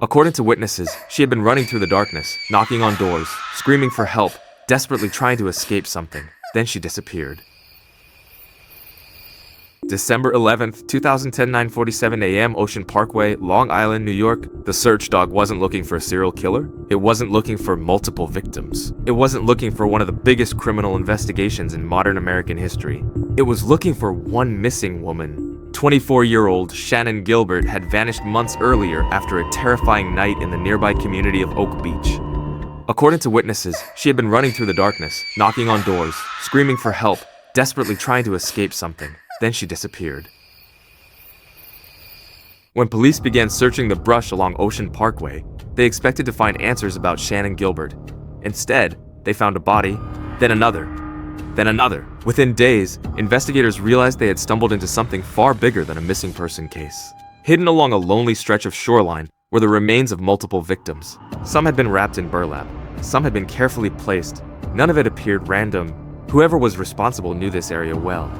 According to witnesses, she had been running through the darkness, knocking on doors, screaming for help, desperately trying to escape something. Then she disappeared. December 11th, 2010, 9:47 a.m., Ocean Parkway, Long Island, New York. The search dog wasn't looking for a serial killer. It wasn't looking for multiple victims. It wasn't looking for one of the biggest criminal investigations in modern American history. It was looking for one missing woman. 24-year-old Shannon Gilbert had vanished months earlier after a terrifying night in the nearby community of Oak Beach. According to witnesses, she had been running through the darkness, knocking on doors, screaming for help, desperately trying to escape something. Then she disappeared. When police began searching the brush along Ocean Parkway, they expected to find answers about Shannon Gilbert. Instead, they found a body, then another, then another. Within days, investigators realized they had stumbled into something far bigger than a missing person case. Hidden along a lonely stretch of shoreline were the remains of multiple victims. Some had been wrapped in burlap. Some had been carefully placed. None of it appeared random. Whoever was responsible knew this area well.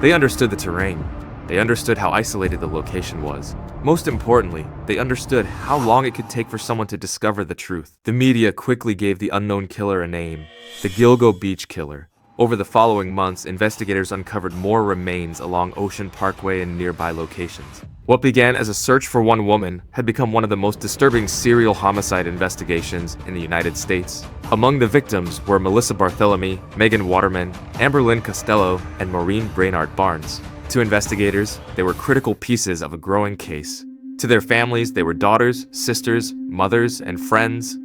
They understood the terrain. They understood how isolated the location was. Most importantly, they understood how long it could take for someone to discover the truth. The media quickly gave the unknown killer a name, the Gilgo Beach Killer. Over the following months, investigators uncovered more remains along Ocean Parkway and nearby locations. What began as a search for one woman had become one of the most disturbing serial homicide investigations in the United States. Among the victims were Melissa Barthelemy, Megan Waterman, Lynn Costello, and Maureen Brainard-Barnes. To investigators, they were critical pieces of a growing case. To their families, they were daughters, sisters, mothers, and friends.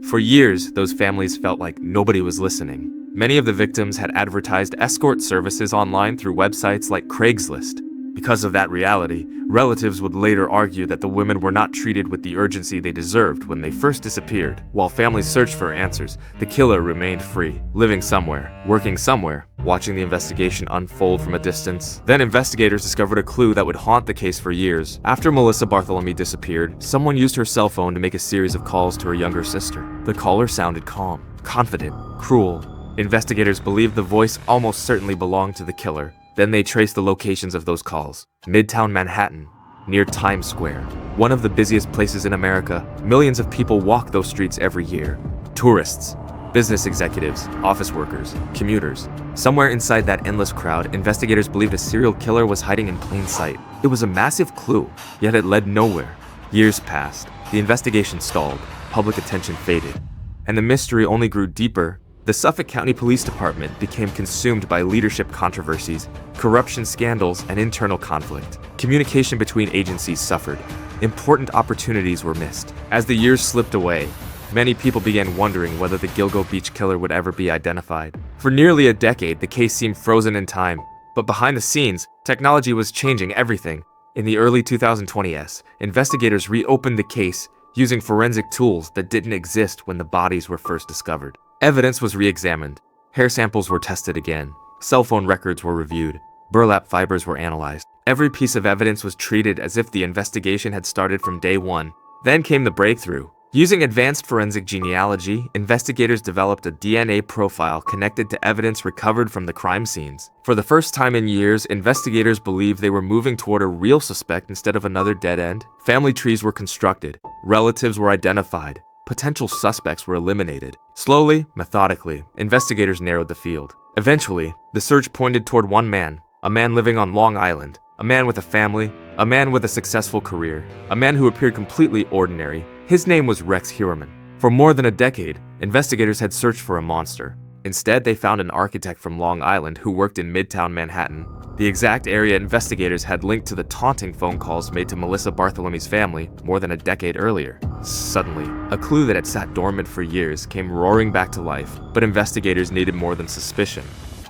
For years, those families felt like nobody was listening. Many of the victims had advertised escort services online through websites like Craigslist. Because of that reality, relatives would later argue that the women were not treated with the urgency they deserved when they first disappeared. While families searched for answers, the killer remained free, living somewhere, working somewhere, watching the investigation unfold from a distance. Then investigators discovered a clue that would haunt the case for years. After Melissa Barthelemy disappeared, someone used her cell phone to make a series of calls to her younger sister. The caller sounded calm, confident, cruel. Investigators believed the voice almost certainly belonged to the killer. Then they traced the locations of those calls. Midtown Manhattan, near Times Square, one of the busiest places in America. Millions of people walk those streets every year. Tourists, business executives, office workers, commuters. Somewhere inside that endless crowd, investigators believed a serial killer was hiding in plain sight. It was a massive clue, yet it led nowhere. Years passed. The investigation stalled. Public attention faded. And the mystery only grew deeper. The Suffolk County Police Department became consumed by leadership controversies, corruption scandals, and internal conflict. Communication between agencies suffered. Important opportunities were missed. As the years slipped away, many people began wondering whether the Gilgo Beach Killer would ever be identified. For nearly a decade, the case seemed frozen in time. But behind the scenes, technology was changing everything. In the early 2020s, investigators reopened the case using forensic tools that didn't exist when the bodies were first discovered. Evidence was re-examined. Hair samples were tested again. Cell phone records were reviewed. Burlap fibers were analyzed. Every piece of evidence was treated as if the investigation had started from day one. Then came the breakthrough. Using advanced forensic genealogy, investigators developed a DNA profile connected to evidence recovered from the crime scenes. For the first time in years, investigators believed they were moving toward a real suspect instead of another dead end. Family trees were constructed. Relatives were identified. Potential suspects were eliminated. Slowly, methodically, investigators narrowed the field. Eventually, the search pointed toward one man, a man living on Long Island, a man with a family, a man with a successful career, a man who appeared completely ordinary. His name was Heuermann. For more than a decade, investigators had searched for a monster. Instead, they found an architect from Long Island who worked in Midtown Manhattan, the exact area investigators had linked to the taunting phone calls made to Melissa Barthelemy's family more than a decade earlier. Suddenly, a clue that had sat dormant for years came roaring back to life, but investigators needed more than suspicion.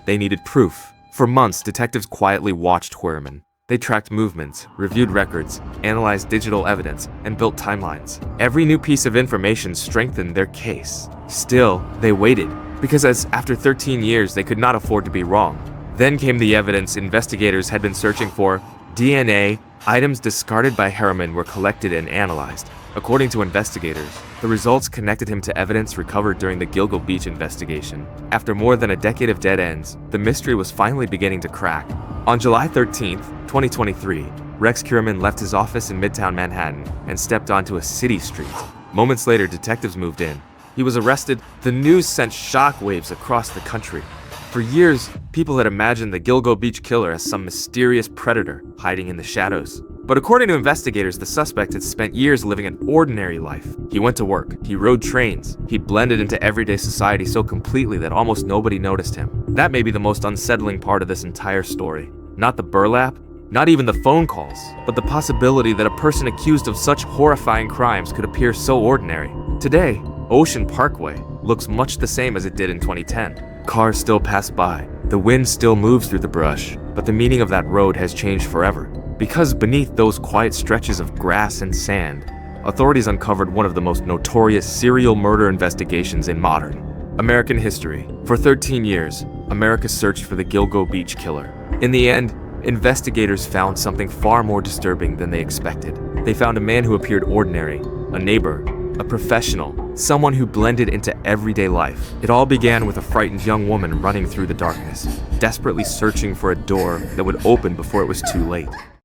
They needed proof. For months, detectives quietly watched Heuermann. They tracked movements, reviewed records, analyzed digital evidence, and built timelines. Every new piece of information strengthened their case. Still, they waited, because after 13 years, they could not afford to be wrong. Then came the evidence investigators had been searching for. DNA, items discarded by Heuermann were collected and analyzed. According to investigators, the results connected him to evidence recovered during the Gilgo Beach investigation. After more than a decade of dead ends, the mystery was finally beginning to crack. On July 13, 2023, Rex Heuermann left his office in Midtown Manhattan and stepped onto a city street. Moments later, detectives moved in. He was arrested. The news sent shockwaves across the country. For years, people had imagined the Gilgo Beach Killer as some mysterious predator hiding in the shadows. But according to investigators, the suspect had spent years living an ordinary life. He went to work, he rode trains, he'd blended into everyday society so completely that almost nobody noticed him. That may be the most unsettling part of this entire story. Not the burlap, not even the phone calls, but the possibility that a person accused of such horrifying crimes could appear so ordinary. Today, Ocean Parkway looks much the same as it did in 2010. Cars still pass by, the wind still moves through the brush, but the meaning of that road has changed forever. Because beneath those quiet stretches of grass and sand, authorities uncovered one of the most notorious serial murder investigations in modern American history. For 13 years, America searched for the Gilgo Beach Killer. In the end, investigators found something far more disturbing than they expected. They found a man who appeared ordinary, a neighbor, a professional, someone who blended into everyday life. It all began with a frightened young woman running through the darkness, desperately searching for a door that would open before it was too late.